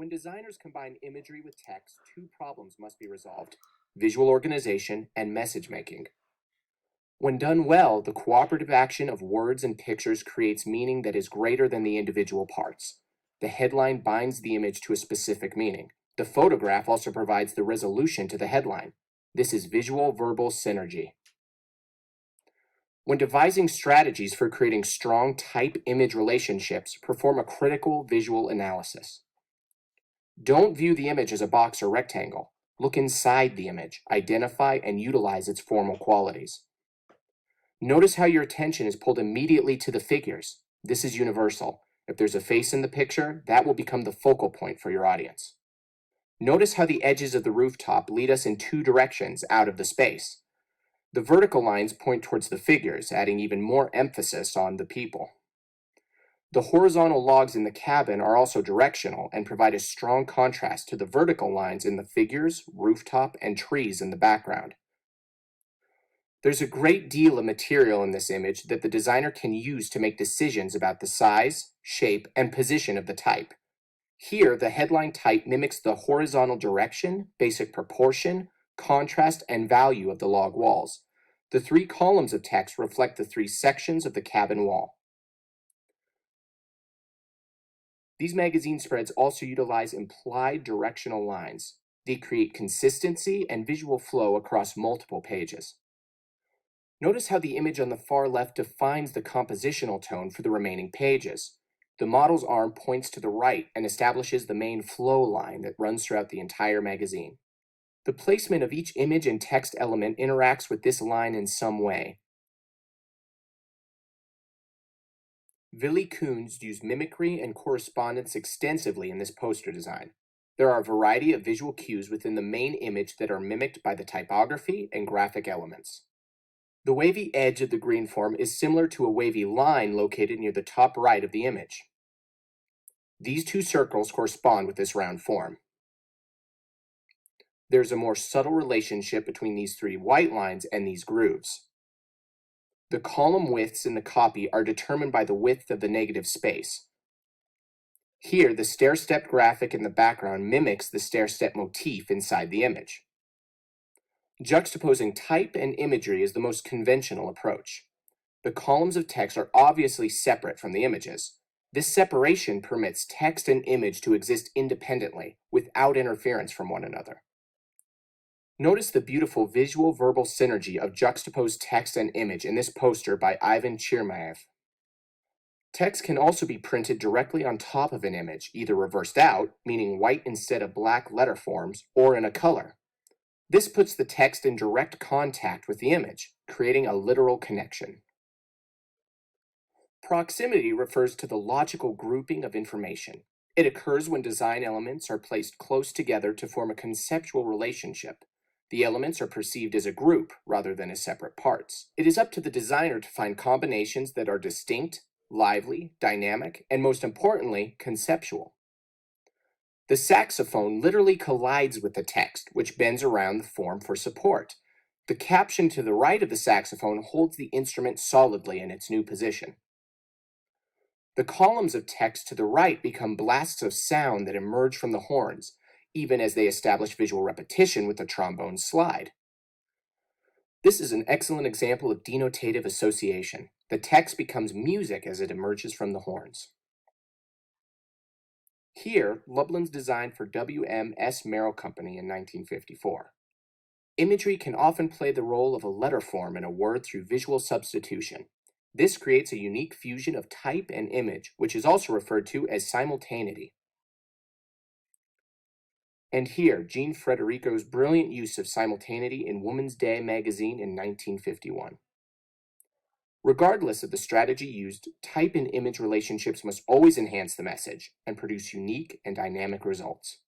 When designers combine imagery with text, two problems must be resolved: visual organization and message making. When done well, the cooperative action of words and pictures creates meaning that is greater than the individual parts. The headline binds the image to a specific meaning. The photograph also provides the resolution to the headline. This is visual-verbal synergy. When devising strategies for creating strong type-image relationships, perform a critical visual analysis. Don't view the image as a box or rectangle. Look inside the image, identify and utilize its formal qualities. Notice how your attention is pulled immediately to the figures. This is universal. If there's a face in the picture, that will become the focal point for your audience. Notice how the edges of the rooftop lead us in two directions out of the space. The vertical lines point towards the figures, adding even more emphasis on the people. The horizontal logs in the cabin are also directional and provide a strong contrast to the vertical lines in the figures, rooftop, and trees in the background. There's a great deal of material in this image that the designer can use to make decisions about the size, shape, and position of the type. Here, the headline type mimics the horizontal direction, basic proportion, contrast, and value of the log walls. The three columns of text reflect the three sections of the cabin wall. These magazine spreads also utilize implied directional lines. They create consistency and visual flow across multiple pages. Notice how the image on the far left defines the compositional tone for the remaining pages. The model's arm points to the right and establishes the main flow line that runs throughout the entire magazine. The placement of each image and text element interacts with this line in some way. Willy Koons used mimicry and correspondence extensively in this poster design. There are a variety of visual cues within the main image that are mimicked by the typography and graphic elements. The wavy edge of the green form is similar to a wavy line located near the top right of the image. These two circles correspond with this round form. There's a more subtle relationship between these three white lines and these grooves. The column widths in the copy are determined by the width of the negative space. Here, the stair-step graphic in the background mimics the stair-step motif inside the image. Juxtaposing type and imagery is the most conventional approach. The columns of text are obviously separate from the images. This separation permits text and image to exist independently, without interference from one another. Notice the beautiful visual-verbal synergy of juxtaposed text and image in this poster by Ivan Chirmaev. Text can also be printed directly on top of an image, either reversed out, meaning white instead of black letter forms, or in a color. This puts the text in direct contact with the image, creating a literal connection. Proximity refers to the logical grouping of information. It occurs when design elements are placed close together to form a conceptual relationship. The elements are perceived as a group rather than as separate parts. It is up to the designer to find combinations that are distinct, lively, dynamic, and most importantly, conceptual. The saxophone literally collides with the text, which bends around the form for support. The caption to the right of the saxophone holds the instrument solidly in its new position. The columns of text to the right become blasts of sound that emerge from the horns, even as they establish visual repetition with the trombone slide. This is an excellent example of denotative association. The text becomes music as it emerges from the horns. Here, Lublin's designed for W.M.S. Merrill Company in 1954. Imagery can often play the role of a letter form in a word through visual substitution. This creates a unique fusion of type and image, which is also referred to as simultaneity. And here, Jean Frederico's brilliant use of simultaneity in Woman's Day magazine in 1951. Regardless of the strategy used, type and image relationships must always enhance the message and produce unique and dynamic results.